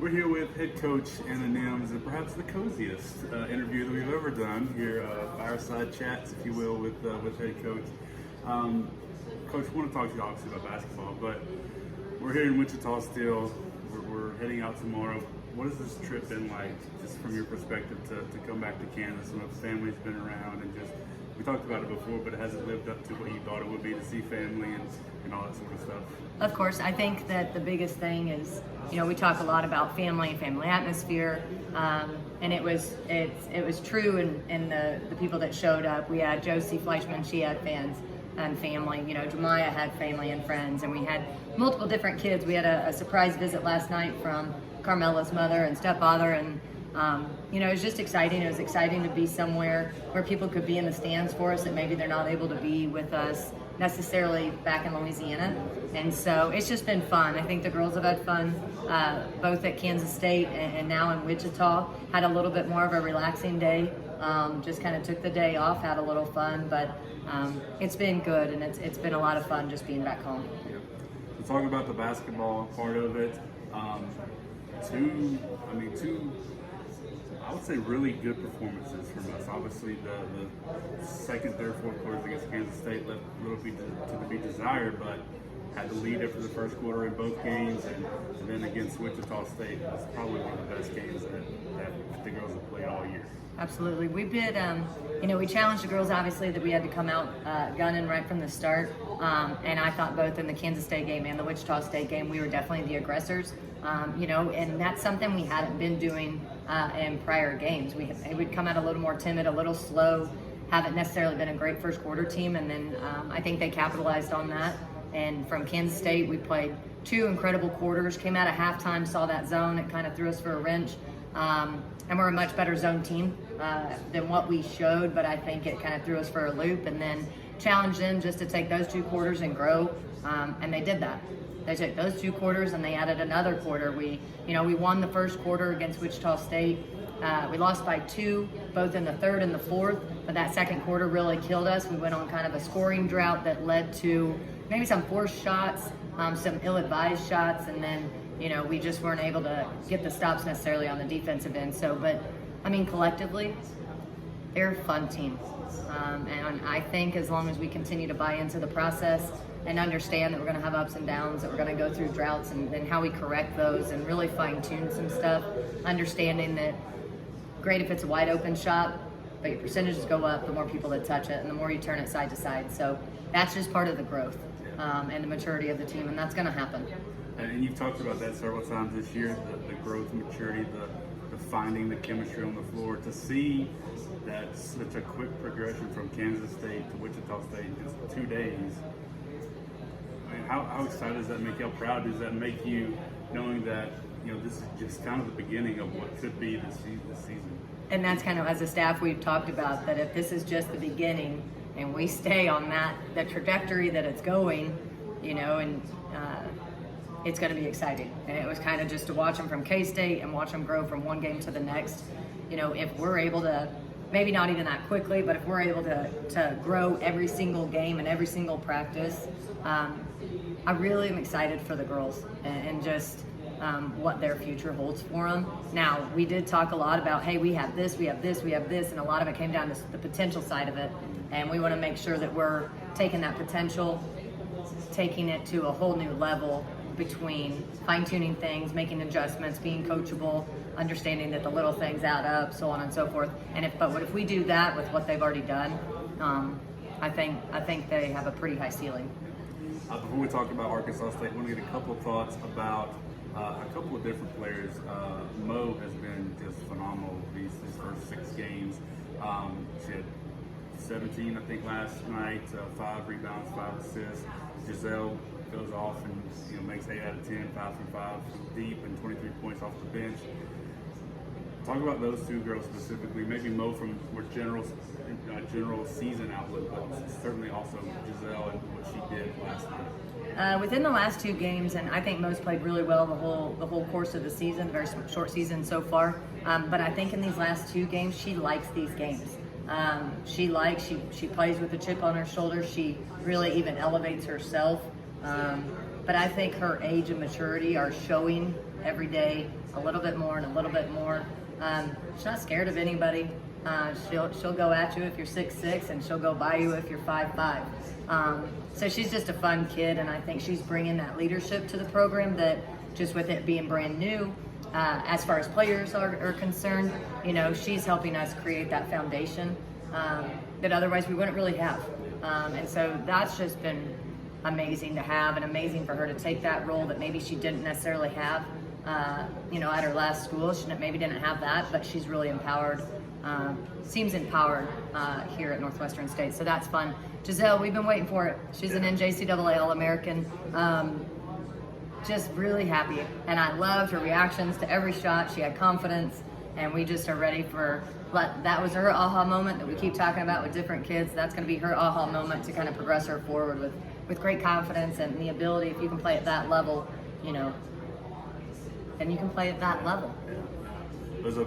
We're here with head coach Anna Nimz, and perhaps the coziest interview that we've ever done here, fireside chats, if you will, with head coach. Coach, I want to talk to you obviously about basketball, but we're here in Wichita still. We're heading out tomorrow. What has this trip been like, just from your perspective, to come back to Kansas? When the family's been around, and just, we talked about it before, but has it lived up to what you thought it would be to see family and all that sort of stuff? Of course, I think that the biggest thing is, we talk a lot about family and family atmosphere, and it was true in the people that showed up. We had Josie Fleischman, she had fans and family. Jemiah had family and friends, and we had multiple different kids. We had a surprise visit last night from Carmela's mother and stepfather, and it was just exciting. It was exciting to be somewhere where people could be in the stands for us, that maybe they're not able to be with us necessarily back in Louisiana. And so it's just been fun. I think the girls have had fun, both at Kansas State and now in Wichita. Had a little bit more of a relaxing day. Just kind of took the day off, had a little fun, but it's been good, and it's been a lot of fun just being back home. Yeah. So talk about the basketball part of it. Two, I would say, really good performances from us. Obviously, the second, third, fourth quarters against Kansas State left a little bit to be desired, but had the lead after the first quarter in both games, and then against Wichita State was probably one of the best games that the girls have played all year. Absolutely. We did, we challenged the girls, obviously, that we had to come out gunning right from the start. And I thought both in the Kansas State game and the Wichita State game, we were definitely the aggressors. And that's something we hadn't been doing in prior games. We'd come out a little more timid, a little slow, haven't necessarily been a great first quarter team. And then I think they capitalized on that. And from Kansas State, we played two incredible quarters, came out at halftime, saw that zone. It kind of threw us for a wrench. And we're a much better zone team than what we showed, but I think it kind of threw us for a loop, and then challenged them just to take those two quarters and grow, and they did that. They took those two quarters and they added another quarter. We won the first quarter against Wichita State. We lost by 2, both in the third and the fourth, but that second quarter really killed us. We went on kind of a scoring drought that led to maybe some forced shots, some ill-advised shots, and then we just weren't able to get the stops necessarily on the defensive end. But collectively, they're a fun team. And I think as long as we continue to buy into the process and understand that we're going to have ups and downs, that we're going to go through droughts, and then how we correct those and really fine tune some stuff, understanding that great if it's a wide open shot, but your percentages go up the more people that touch it and the more you turn it side to side. So that's just part of the growth and the maturity of the team, and that's going to happen. And you've talked about that several times this year, the growth, maturity, the finding the chemistry on the floor. To see that such a quick progression from Kansas State to Wichita State in just 2 days, how excited does that make you? How proud does that make you, knowing that this is just kind of the beginning of what could be this season? And that's kind of, as a staff, we've talked about that if this is just the beginning and we stay on the trajectory that it's going, it's going to be exciting. And it was kind of just to watch them from K-State and watch them grow from one game to the next. If we're able to, maybe not even that quickly, but if we're able to grow every single game and every single practice, I really am excited for the girls and just what their future holds for them. Now, we did talk a lot about, hey, we have this, we have this, we have this, and a lot of it came down to the potential side of it. And we want to make sure that we're taking that potential, taking it to a whole new level, between fine-tuning things, making adjustments, being coachable, understanding that the little things add up, so on and so forth. But if we do that with what they've already done, I think they have a pretty high ceiling. Before we talk about Arkansas State, I want to get a couple of thoughts about a couple of different players. Mo has been just phenomenal these first 6 games. She had 17, I think, last night, 5 rebounds, 5 assists. Giselle goes off and makes 8 out of 10, 5 from 5 deep, and 23 points off the bench. Talk about those two girls specifically. Maybe Mo from more general season outlook, but certainly also Giselle and what she did last night. Within the last 2 games, and I think Mo's played really well the whole course of the season. Very short season so far, but I think in these last 2 games, she likes these games. She plays with a chip on her shoulder. She really even elevates herself. But I think her age and maturity are showing every day, a little bit more and a little bit more. She's not scared of anybody. She'll go at you if you're 6'6", and she'll go by you if you're 5'5". So she's just a fun kid, and I think she's bringing that leadership to the program that, just with it being brand new, as far as players are concerned, she's helping us create that foundation that otherwise we wouldn't really have. And so that's just been amazing to have, and amazing for her to take that role that maybe she didn't necessarily have, at her last school. She maybe didn't have that, but she's really empowered, seems empowered here at Northwestern State. So that's fun. Giselle, we've been waiting for it. She's an NJCAA All-American. Just really happy, and I loved her reactions to every shot. She had confidence, and we just are ready for, that was her aha moment that we keep talking about with different kids. That's going to be her aha moment to kind of progress her forward with great confidence and the ability. If you can play at that level, then you can play at that level. It was her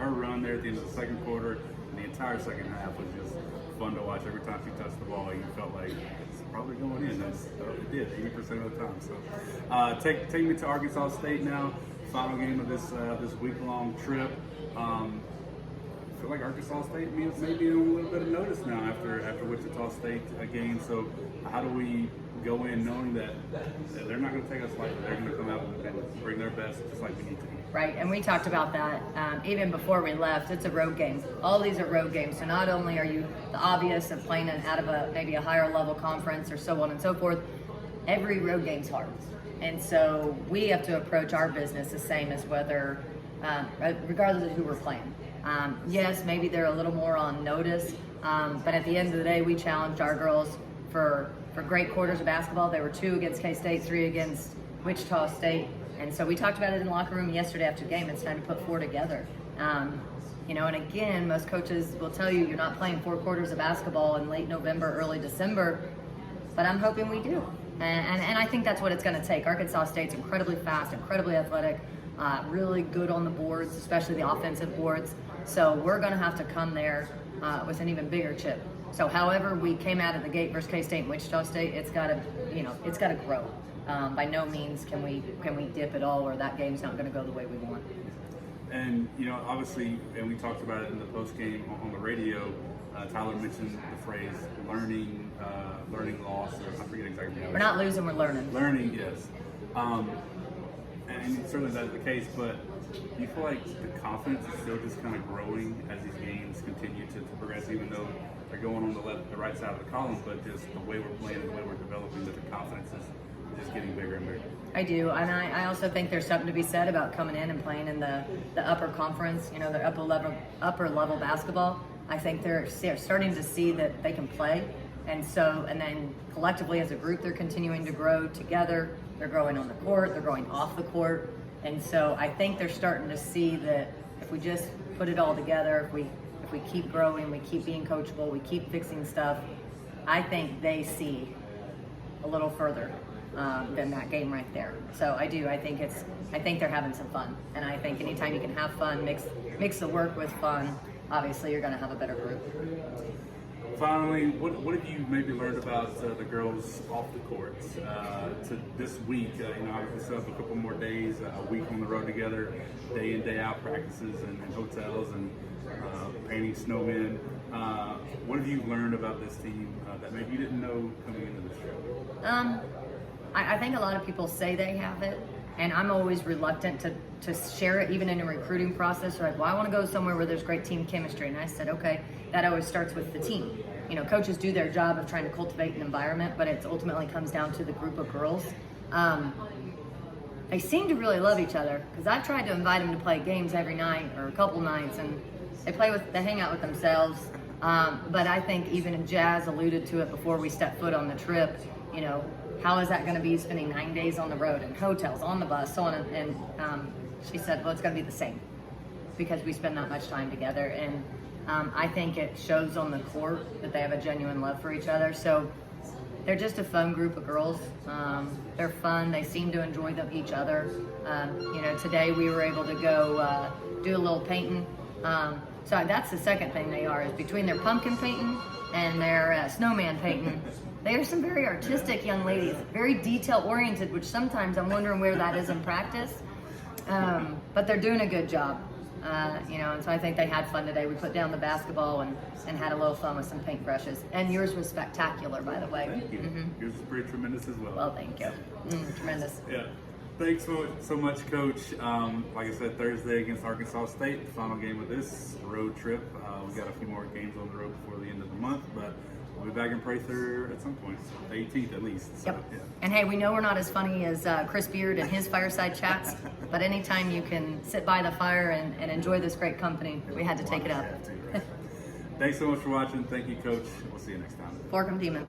run there at the end of the second quarter, and the entire second half was just fun to watch. Every time she touched the ball, you felt like it's probably going in. It did 80% of the time. So take me to Arkansas State now. Final game of this week-long trip. I feel like Arkansas State may be on a little bit of notice now after Wichita State game. So how do we go in knowing that they're not going to take us lightly? They're going to come out and bring their best, just like we need to. Right, and we talked about that even before we left. It's a road game. All these are road games. So not only are you the obvious of playing out of maybe a higher level conference or so on and so forth, every road game's hard. And so we have to approach our business the same as whether, regardless of who we're playing. Yes, maybe they're a little more on notice, but at the end of the day, we challenged our girls for great quarters of basketball. There were 2 against K-State, 3 against Wichita State. And so we talked about it in the locker room yesterday after the game. It's time to put 4 together. And again, most coaches will tell you you're not playing 4 quarters of basketball in late November, early December, but I'm hoping we do. And I think that's what it's going to take. Arkansas State's incredibly fast, incredibly athletic, really good on the boards, especially the offensive boards. So we're going to have to come there with an even bigger chip. So however we came out of the gate versus K-State and Wichita State, it's got to grow. By no means can we dip at all, or that game's not going to go the way we want. And obviously, and we talked about it in the post game on the radio. Tyler mentioned the phrase learning loss, or I forget exactly how. We're not losing, we're learning. Learning, yes. And certainly that's the case, but do you feel like the confidence is still just kind of growing as these games continue to progress, even though they're going on the right side of the column, but just the way we're playing and the way we're developing, that the confidence is just getting bigger and bigger? I do, and I also think there's something to be said about coming in and playing in the upper conference, the upper level basketball. I think they're starting to see that they can play, and then collectively as a group, they're continuing to grow together. They're growing on the court, they're growing off the court, and so I think they're starting to see that if we just put it all together, if we keep growing, we keep being coachable, we keep fixing stuff, I think they see a little further than that game right there. So I do. I think they're having some fun, and I think anytime you can have fun, mix the work with fun, obviously you're going to have a better group. Finally, what have you maybe learned about the girls off the court to this week? We still have a couple more days, a week on the road together, day in, day out practices and hotels and painting snowmen. What have you learned about this team that maybe you didn't know coming into this show? I think a lot of people say they have it, and I'm always reluctant to share it, even in a recruiting process. They're like, well, I want to go somewhere where there's great team chemistry. And I said, okay, that always starts with the team. Coaches do their job of trying to cultivate an environment, but it ultimately comes down to the group of girls. They seem to really love each other, because I've tried to invite them to play games every night or a couple nights, and they hang out with themselves. But I think even Jazz alluded to it before we stepped foot on the trip. How is that going to be spending 9 days on the road in hotels, on the bus, so on? And she said, well, it's going to be the same because we spend that much time together. And I think it shows on the court that they have a genuine love for each other. So they're just a fun group of girls. They're fun. They seem to enjoy each other. Today we were able to go do a little painting. So that's the second thing they are, is between their pumpkin painting and their snowman painting. They are some very artistic young ladies, very detail oriented, which sometimes I'm wondering where that is in practice. But they're doing a good job. And so I think they had fun today. We put down the basketball and had a little fun with some paintbrushes. And yours was spectacular, by the way. Thank you. Yours was pretty tremendous as well. Well, thank you. Tremendous. Yeah. Thanks so much, Coach. Like I said, Thursday against Arkansas State, final game of this road trip. We got a few more games on the road before the end of the month, but we'll be back in Prather at some point, the 18th at least. So, Yep. yeah. And hey, we know we're not as funny as Chris Beard and his fireside chats, but anytime you can sit by the fire and enjoy this great company, we had to take it up. Thanks so much for watching. Thank you, Coach. We'll see you next time. Fork 'em Demons.